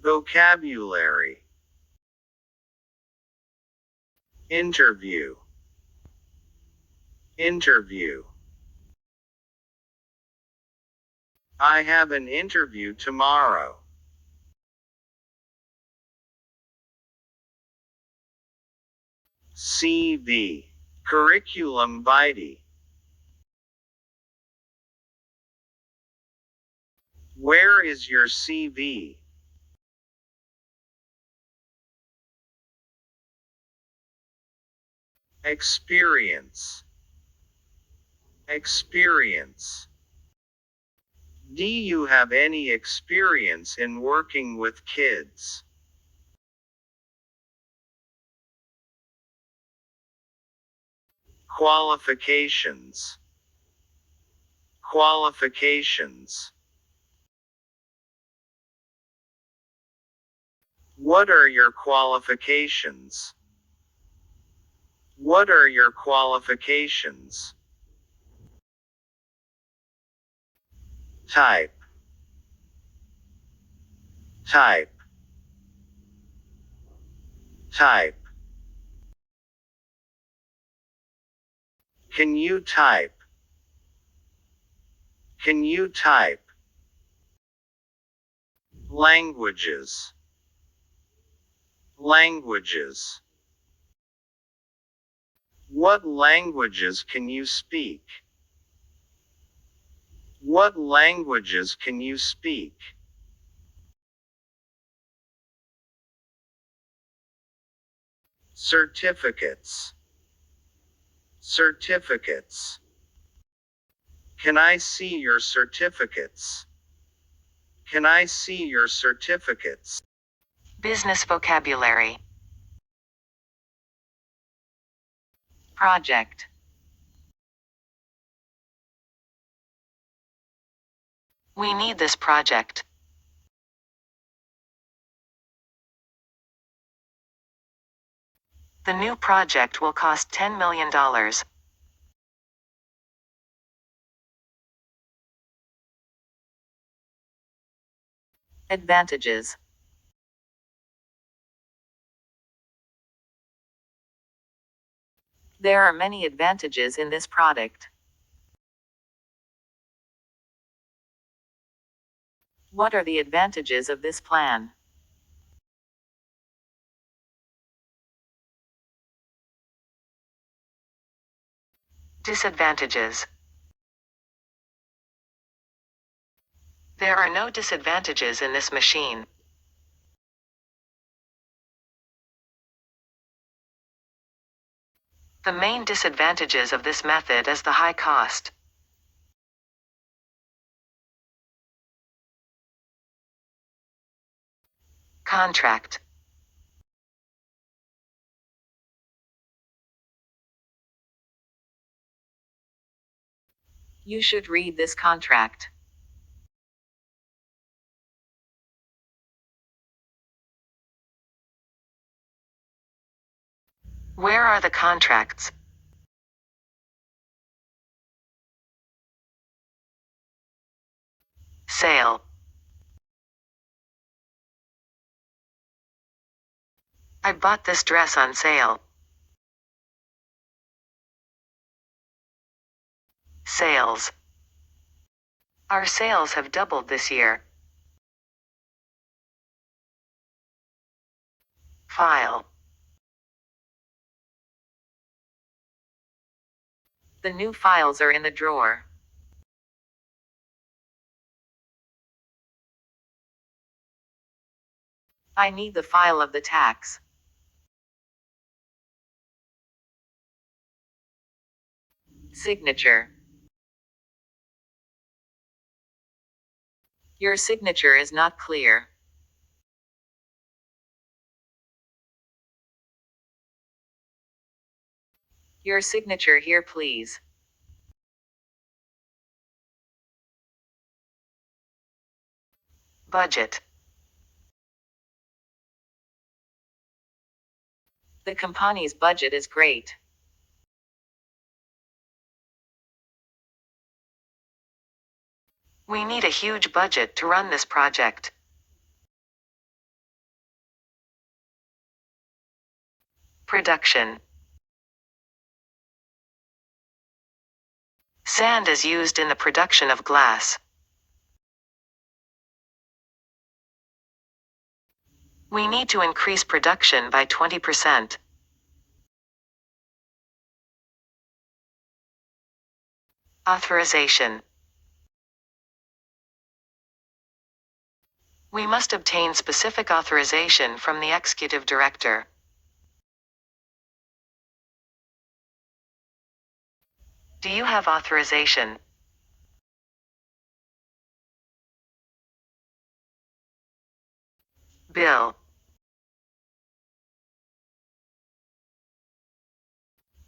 vocabulary, interview, interview. I have an interview tomorrow. CV, curriculum vitae. Where is your CV? Experience, experience. Do you have any experience in working with kids? Qualifications, qualifications. What are your qualifications? What are your qualifications? Type, type, type. Can you type? Can you type? Languages, languages. What languages can you speak? What languages can you speak? Certificates, certificates. Can I see your certificates? Can I see your certificates? Business vocabulary. Project. We need this project. The new project will cost $10 million. Advantages. There are many advantages in this product. What are the advantages of this plan? Disadvantages. There are no disadvantages in this machine. The main disadvantages of this method is the high cost. Contract. You should read this contract. Where are the contracts? Sale. I bought this dress on sale. Sales. Our sales have doubled this year. File. The new files are in the drawer. I need the file of the tax. Signature. Your signature is not clear. Your signature here, please. Budget. The company's budget is great. We need a huge budget to run this project. Production. Sand is used in the production of glass. We need to increase production by 20%. Authorization. We must obtain specific authorization from the executive director. Do you have authorization? Bill.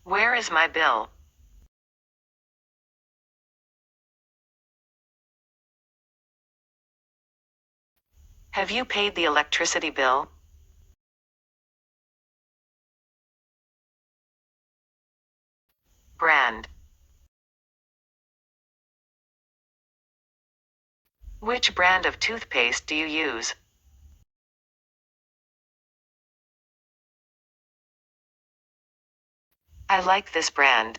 Where is my bill? Have you paid the electricity bill? Brand. Which brand of toothpaste do you use? I like this brand.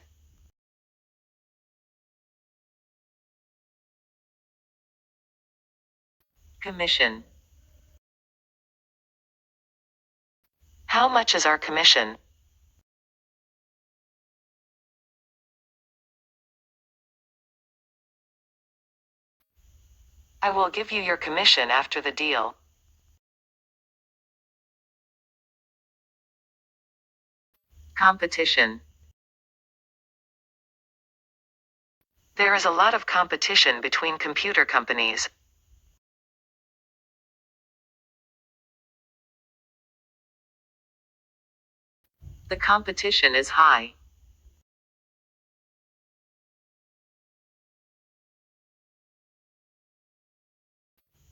Commission. How much is our commission? I will give you your commission after the deal. Competition. There is a lot of competition between computer companies. The competition is high.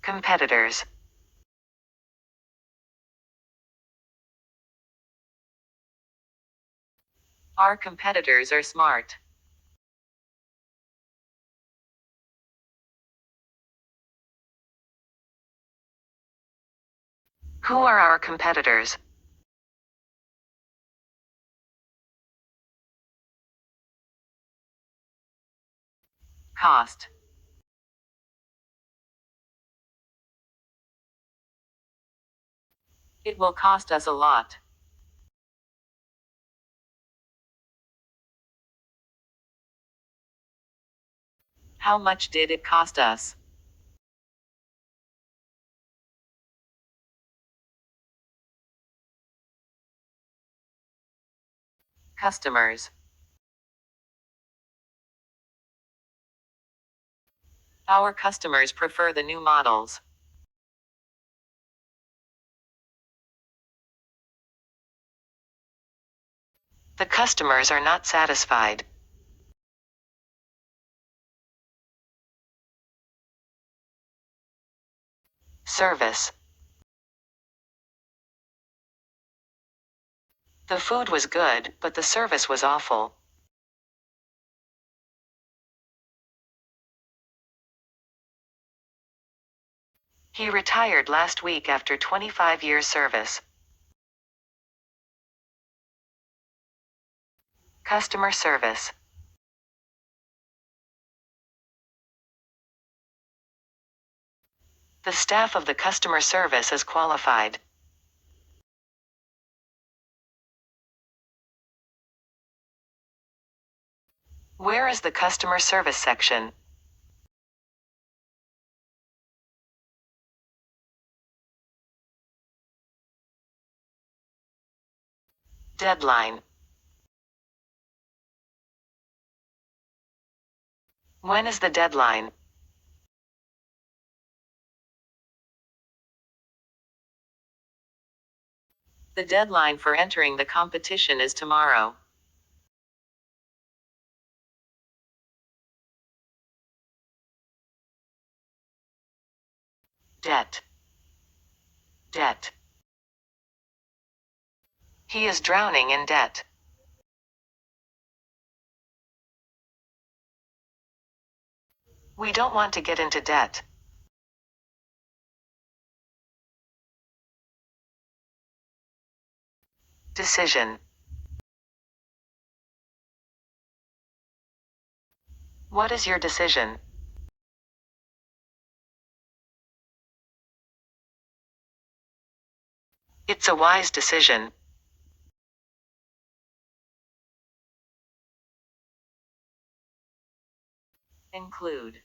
Competitors. Our competitors are smart. Who are our competitors? Cost. It will cost us a lot. How much did it cost us? Customers. Our customers prefer the new models. The customers are not satisfied. Service. The food was good, but the service was awful. He retired last week after 25 years service. Customer service. The staff of the customer service is qualified. Where is the customer service section? Deadline. When is the deadline? The deadline for entering the competition is tomorrow. Debt. Debt. He is drowning in debt. We don't want to get into debt. Decision. What is your decision? It's a wise decision. Include.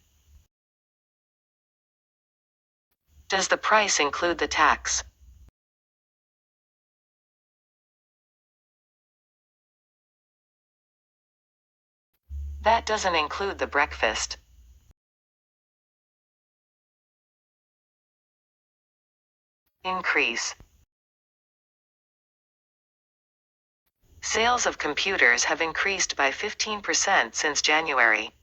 Does the price include the tax? That doesn't include the breakfast. Increase. Sales of computers have increased by 15% since January.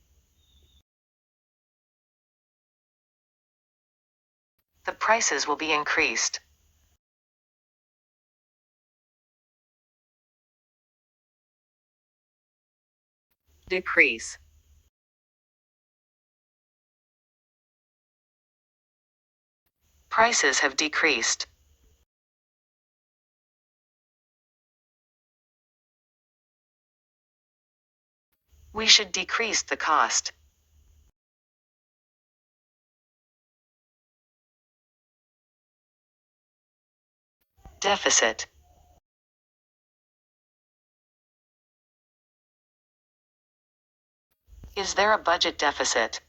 The prices will be increased. Decrease. Prices have decreased. We should decrease the cost. Deficit. Is there a budget deficit?